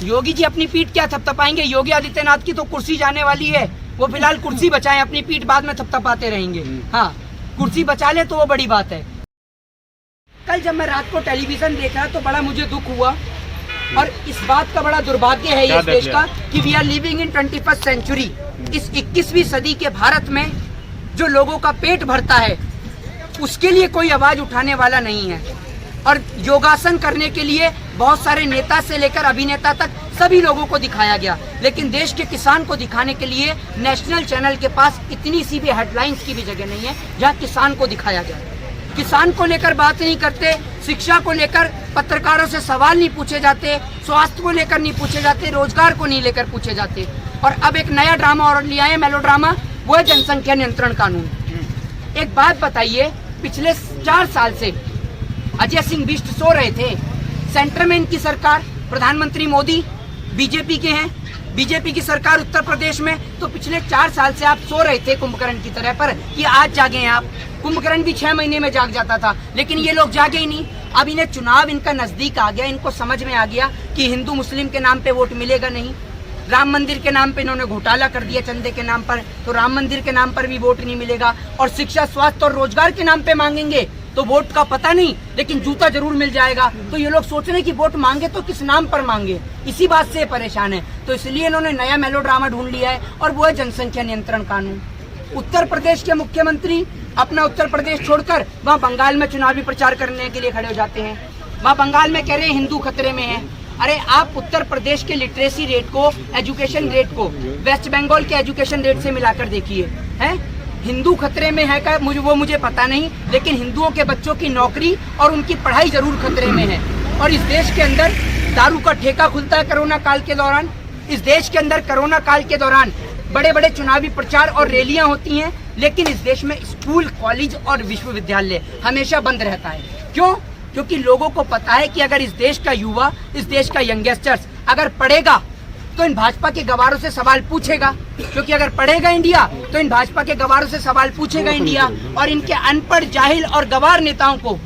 योगी जी अपनी पीठ क्या थपथपाएंगे? योगी आदित्यनाथ की तो कुर्सी जाने वाली है, वो फिलहाल कुर्सी बचाएं, अपनी पीठ बाद में थपथपाते रहेंगे। हाँ, कुर्सी बचा ले तो वो बड़ी बात है। कल जब मैं रात को टेलीविजन देखा तो बड़ा मुझे दुख हुआ और इस बात का बड़ा दुर्भाग्य है इस देश का कि we are living in 21st century. इस 21वीं सदी के भारत में जो लोगों का पेट भरता है उसके लिए कोई आवाज उठाने वाला नहीं है। और योगासन करने के लिए बहुत सारे नेता से लेकर अभिनेता तक सभी लोगों को दिखाया गया, लेकिन देश के किसान को दिखाने के लिए नेशनल चैनल के पास इतनी सी भी हेडलाइंस की भी जगह नहीं है जहां किसान को दिखाया गया। किसान को लेकर बात नहीं करते, शिक्षा को लेकर पत्रकारों से सवाल नहीं पूछे जाते, स्वास्थ्य को लेकर नहीं पूछे जाते, रोजगार को नहीं लेकर पूछे जाते। और अब एक नया ड्रामा और लिया है, मेलो ड्रामा, वो है जनसंख्या नियंत्रण कानून। एक बात बताइए, पिछले 4 साल से अजय सिंह बिष्ट सो रहे थे। सेंटर में इनकी सरकार, प्रधानमंत्री मोदी बीजेपी के हैं, बीजेपी की सरकार उत्तर प्रदेश में, तो पिछले 4 साल से आप सो रहे थे कुंभकर्ण की तरह पर कि आज जागे आप। कुंभकर्ण भी 6 महीने में जाग जाता था, लेकिन ये लोग जागे ही नहीं। अब इन्हें चुनाव इनका नजदीक आ गया, इनको समझ में आ गया कि हिंदू मुस्लिम के नाम पे वोट मिलेगा नहीं। राम मंदिर के नाम पे इन्होंने घोटाला कर दिया चंदे के नाम पर, तो राम मंदिर के नाम पर भी वोट नहीं मिलेगा। और शिक्षा, स्वास्थ्य और रोजगार के नाम पे मांगेंगे तो वोट का पता नहीं, लेकिन जूता जरूर मिल जाएगा। तो ये लोग सोच रहे हैं कि वोट मांगे तो किस नाम पर मांगे, इसी बात से परेशान है। तो इसलिए इन्होंने नया मेलोड्रामा ढूंढ लिया है और वो है जनसंख्या नियंत्रण कानून। उत्तर प्रदेश के मुख्यमंत्री अपना उत्तर प्रदेश छोड़कर वहाँ बंगाल में चुनावी प्रचार करने के लिए खड़े हो जाते हैं। वहाँ बंगाल में कह रहे हैं हिंदू खतरे में है। अरे आप उत्तर प्रदेश के लिटरेसी रेट को, एजुकेशन रेट को वेस्ट बंगाल के एजुकेशन रेट से मिलाकर देखिए, है हिंदू खतरे में है का मुझे पता नहीं, लेकिन हिंदुओं के बच्चों की नौकरी और उनकी पढ़ाई जरूर खतरे में है। और इस देश के अंदर दारू का ठेका खुलता है कोरोना काल के दौरान। इस देश के अंदर कोरोना काल के दौरान बड़े बड़े चुनावी प्रचार और रैलियां होती हैं, लेकिन इस देश में स्कूल, कॉलेज और विश्वविद्यालय हमेशा बंद रहता है। क्यों? क्योंकि लोगों को पता है कि अगर इस देश का युवा, इस देश का यंगस्टर्स अगर पढ़ेगा तो इन भाजपा के गवारों से सवाल पूछेगा, क्योंकि अगर पढ़ेगा इंडिया तो इन भाजपा के गवारों से सवाल पूछेगा इंडिया। और इनके अनपढ़, जाहिल और गवार नेताओं को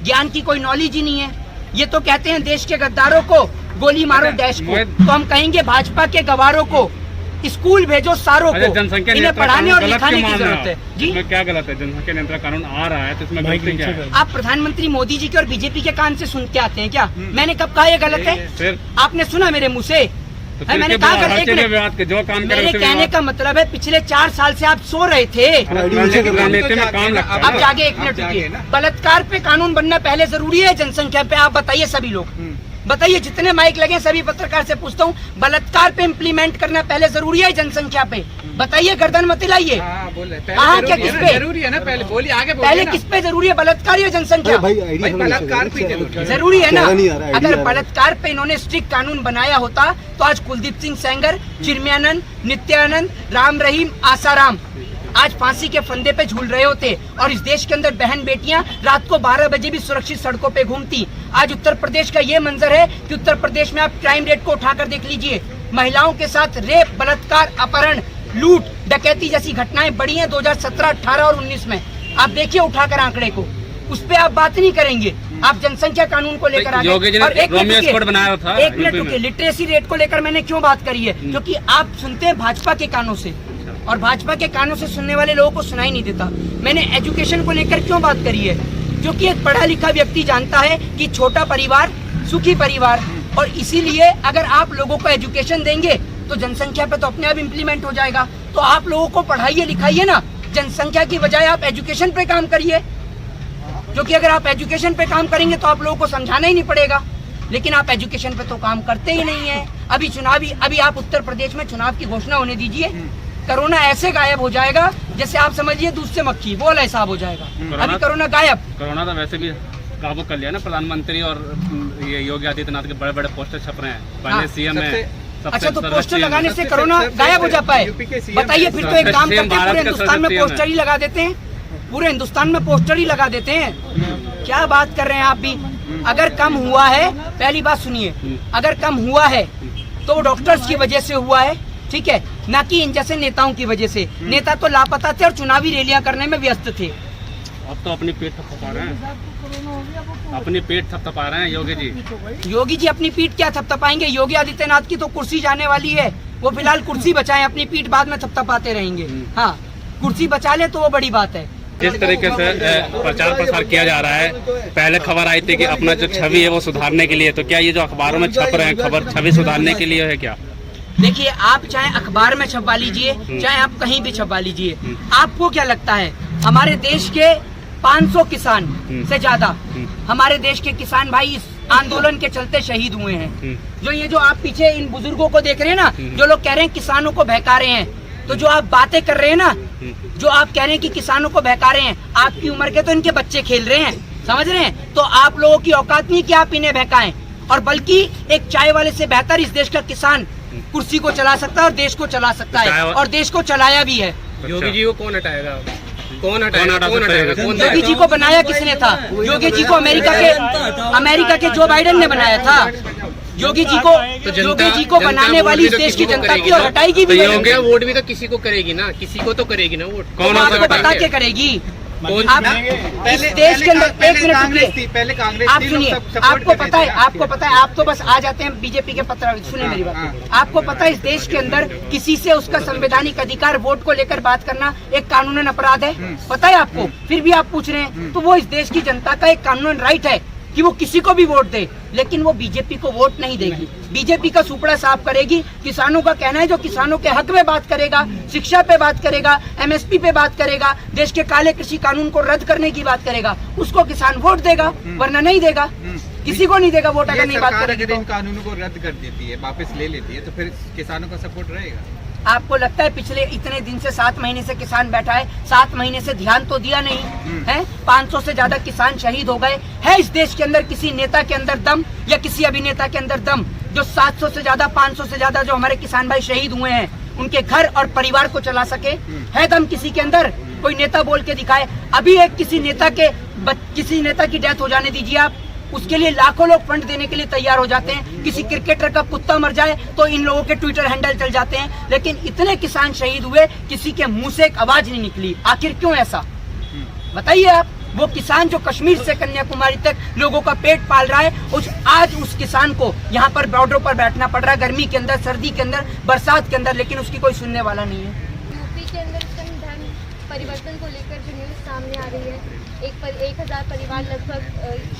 ज्ञान की कोई नॉलेज ही नहीं है। ये तो कहते हैं देश के गद्दारों को गोली मारो डैश को, तो हम कहेंगे भाजपा के गवारों को स्कूल भेजो सारों को, इन्हें पढ़ाने और लिखाने की जरूरत है। जी क्या गलत है? जनसंख्या नियंत्रण कानून आ रहा है तो इसमें गलती क्या है? आप प्रधानमंत्री मोदी जी के और बीजेपी के कान से सुन के आते हैं क्या? मैंने कब कहा ये गलत है? आपने सुना मेरे मुँह से? मैंने कहा मेरे कहने का मतलब है पिछले 4 साल से आप सो रहे थे। आप जागे, 1 मिनट रुकिए। बलात्कार पे कानून बनना पहले जरूरी है जनसंख्या पे? आप बताइए, सभी लोग बताइए, जितने माइक लगे सभी पत्रकार से पूछता हूँ, बलात्कार पे इम्प्लीमेंट करना पहले जरूरी है जनसंख्या पे? बताइए, गर्दन मत हिलाइए। कहाँ क्या किस पे जरूरी है ना? पहले बोलिए, आगे पहले किस पे जरूरी है, बलात्कार या जनसंख्या? बलात्कार पे जरूरी है ना। अगर बलात्कार पे इन्होंने स्ट्रिक्ट कानून बनाया होता तो आज कुलदीप सिंह सेंगर, चिन्मयानंद, नित्यानंद, राम रहीम, आसाराम आज फांसी के फंदे पे झूल रहे होते और इस देश के अंदर बहन बेटियां रात को 12 बजे भी सुरक्षित सड़कों पे घूमती। आज उत्तर प्रदेश का ये मंजर है कि उत्तर प्रदेश में आप क्राइम रेट को उठाकर देख लीजिए, महिलाओं के साथ रेप, बलात्कार, अपहरण, लूट, डकैती जैसी घटनाएं बढ़ी हैं 2017, 18 और 19 में। आप देखिए उठाकर आंकड़े को, उस पे आप बात नहीं करेंगे। आप जनसंख्या कानून को लेकर आगे। और एक मिनट रुकिए, लिटरेसी रेट को लेकर मैंने क्यों बात करी है? क्योंकि आप सुनते हैं भाजपा के कानों से और भाजपा के कानों से सुनने वाले लोगों को सुनाई नहीं देता। मैंने एजुकेशन को लेकर क्यों बात करी है? क्योंकि एक पढ़ा लिखा व्यक्ति जानता है कि छोटा परिवार सुखी परिवार, और इसीलिए अगर आप लोगों को एजुकेशन देंगे तो जनसंख्या पे तो अपने आप इम्प्लीमेंट हो जाएगा। तो आप लोगों को पढ़ाइए लिखाइए ना, जनसंख्या की बजाय आप एजुकेशन पे काम करिए, क्योंकि अगर आप एजुकेशन पे काम करेंगे तो आप लोगों को समझाना ही नहीं पड़ेगा। लेकिन आप एजुकेशन पे तो काम करते ही नहीं है। अभी आप उत्तर प्रदेश में चुनाव की घोषणा होने दीजिए, कोरोना ऐसे गायब हो जाएगा जैसे आप समझिए दूध से मक्खी, वो वाला हिसाब हो जाएगा। अभी कोरोना गायब। कोरोना तो वैसे भी काबू कर लिया ना प्रधानमंत्री, और ये योगी आदित्यनाथ के बड़े बड़े पोस्टर छप रहे हैं, पहले सीएम है। अच्छा, तो पोस्टर लगाने से कोरोना गायब हो जाता है? बताइए, फिर तो एक काम करते हैं, पूरे हिंदुस्तान में पोस्टर ही लगा देते हैं, पूरे हिंदुस्तान में पोस्टर ही लगा देते हैं। क्या बात कर रहे हैं आप भी? अगर कम हुआ है, पहली बात सुनिए, अगर कम हुआ है तो वो डॉक्टर्स की वजह से हुआ है, ठीक है, ना कि इन जैसे नेताओं की वजह से। नेता तो लापता थे और चुनावी रैलियां करने में व्यस्त थे। अब तो अपनी पेट थपथपा रहे हैं। अपनी पीठ थपथपा रहे हैं योगी जी। योगी जी अपनी पीठ क्या थपथपाएंगे? योगी आदित्यनाथ की तो कुर्सी जाने वाली है, वो फिलहाल कुर्सी बचाएं, अपनी पीठ बाद में थपथपाते रहेंगे। हाँ, कुर्सी बचा ले तो वो बड़ी बात है। जिस तरीके से प्रचार प्रसार किया जा रहा है, पहले खबर आई थी कि अपना जो छवि है वो सुधारने के लिए, तो क्या ये जो अखबारों में छप रहे हैं खबर छवि सुधारने के लिए है क्या? देखिए, आप चाहे अखबार में छपवा लीजिए, चाहे आप कहीं भी छपवा लीजिए, आपको क्या लगता है हमारे देश के 500 किसान से ज्यादा हमारे देश के किसान भाई इस आंदोलन के चलते शहीद हुए हैं। जो ये जो आप पीछे इन बुजुर्गों को देख रहे हैं ना, जो लोग कह रहे हैं किसानों को बहका रहे हैं, तो जो आप बातें कर रहे हैं ना, जो आप कह रहे हैं कि किसानों को बहका रहे हैं, आपकी उम्र के तो इनके बच्चे खेल रहे हैं, समझ रहे हैं? तो आप लोगों की औकात नहीं कि आप इन्हें बहकाएं, और बल्कि एक चाय वाले से बेहतर इस देश का किसान कुर्सी को चला सकता है और देश को चला सकता है, और देश को चलाया भी है। योगी जी को कौन हटाएगा? कौन हटाएगा? योगी जी को बनाया किसने था? योगी जी को अमेरिका के जो बाइडेन ने बनाया था। योगी जी को बनाने वाली इस देश की जनता की, और हटाएगी भी। वोट भी तो किसी को करेगी ना, किसी को तो करेगी ना वोट। कौन आपको बता के करेगी? आप इस देश के अंदर एक मिनट पहले कांग्रेस, आप सुनिए, आपको पता है, आप तो बस आ जाते हैं बीजेपी के पत्र। सुनिए मेरी बात, आपको पता है इस देश के अंदर किसी से उसका संवैधानिक अधिकार वोट को लेकर बात करना एक कानूनन अपराध है, पता है आपको? फिर भी आप पूछ रहे हैं, तो वो इस देश की जनता का एक कानूनन राइट है कि वो किसी को भी वोट दे, लेकिन वो बीजेपी को वोट नहीं देगी। बीजेपी का सुपड़ा साफ करेगी। किसानों का कहना है जो किसानों के हक में बात करेगा, शिक्षा पे बात करेगा, एमएसपी पे बात करेगा, देश के काले कृषि कानून को रद्द करने की बात करेगा, उसको किसान वोट देगा, वरना नहीं देगा, किसी को नहीं देगा वोट अगर नहीं बात करेगी। इन कानूनों को रद्द कर देती है, वापस ले लेती है, तो फिर किसानों का सपोर्ट रहेगा। आपको लगता है पिछले इतने दिन से 7 महीने से किसान बैठा है, 7 महीने से ध्यान तो दिया नहीं है? 500 से ज्यादा किसान शहीद हो गए। है इस देश के अंदर किसी नेता के अंदर दम या किसी अभिनेता के अंदर दम जो 700 से ज्यादा 500 से ज्यादा जो हमारे किसान भाई शहीद हुए हैं उनके घर और परिवार को चला सके? है दम किसी के अंदर? कोई नेता बोल के दिखाए। अभी एक किसी नेता की डेथ हो जाने दीजिए आप, उसके लिए लाखों लोग फंड देने के लिए तैयार हो जाते हैं। किसी क्रिकेटर का कुत्ता मर जाए तो इन लोगों के ट्विटर हैंडल चल जाते हैं, लेकिन इतने किसान शहीद हुए, किसी के मुंह से एक आवाज नहीं निकली। आखिर क्यों ऐसा बताइए आप? वो किसान जो कश्मीर से कन्याकुमारी तक लोगों का पेट पाल रहा है, आज उस किसान को यहाँ पर बॉर्डर पर बैठना पड़ रहा है, गर्मी के अंदर, सर्दी के अंदर, बरसात के अंदर, लेकिन उसकी कोई सुनने वाला नहीं है। यूपी के अंदर धर्म परिवर्तन को लेकर जो न्यूज़ सामने आ रही है, 1000 परिवार लगभग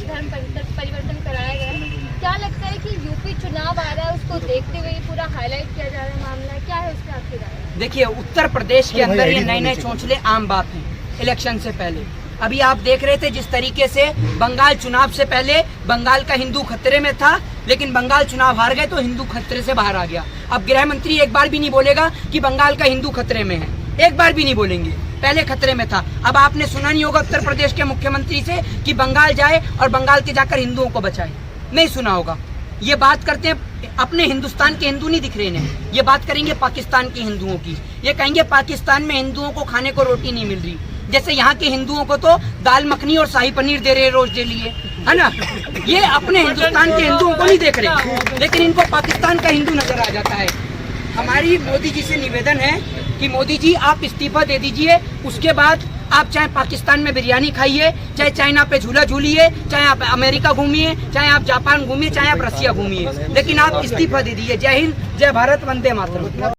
धर्म परिवर्तन कराया गया है। क्या लगता है कि यूपी चुनाव आ रहा है, उसको देखते हुए पूरा हाईलाइट किया जा रहा है मामला, क्या है उसका आपकी राय? देखिए, उत्तर प्रदेश के अंदर ये नए चौंचले आम बात है इलेक्शन से पहले। अभी आप देख रहे थे जिस तरीके से बंगाल चुनाव से पहले बंगाल का हिंदू खतरे में था, लेकिन बंगाल चुनाव हार गए तो हिंदू खतरे से बाहर आ गया। अब गृह मंत्री एक बार भी नहीं बोलेगा कि बंगाल का हिंदू खतरे में है, एक बार भी नहीं बोलेंगे। पहले खतरे में था। अब आपने सुना नहीं होगा उत्तर प्रदेश के मुख्यमंत्री से कि बंगाल जाए और बंगाल के जाकर हिंदुओं को बचाए, नहीं सुना होगा। ये बात करते हैं अपने हिंदुस्तान के हिंदू नहीं दिख रहे हैं, ये बात करेंगे पाकिस्तान के हिंदुओं की। ये कहेंगे पाकिस्तान में हिंदुओं को खाने को रोटी नहीं मिल रही, जैसे यहाँ के हिंदुओं को तो दाल मखनी और शाही पनीर दे रहे रोज डेली, है ना? ये अपने हिंदुस्तान के हिंदुओं को नहीं देख रहे, लेकिन इनको पाकिस्तान का हिंदू नजर आ जाता है। हमारी मोदी जी से निवेदन है कि मोदी जी आप इस्तीफा दे दीजिए, उसके बाद आप चाहे पाकिस्तान में बिरयानी खाइए, चाहे चाइना पे झूला झूलिए, चाहे आप अमेरिका घूमिए, चाहे आप जापान घूमिए, चाहे आप रसिया घूमिए, लेकिन आप इस्तीफा दे दीजिए। जय हिंद, जय भारत, वंदे मातरम।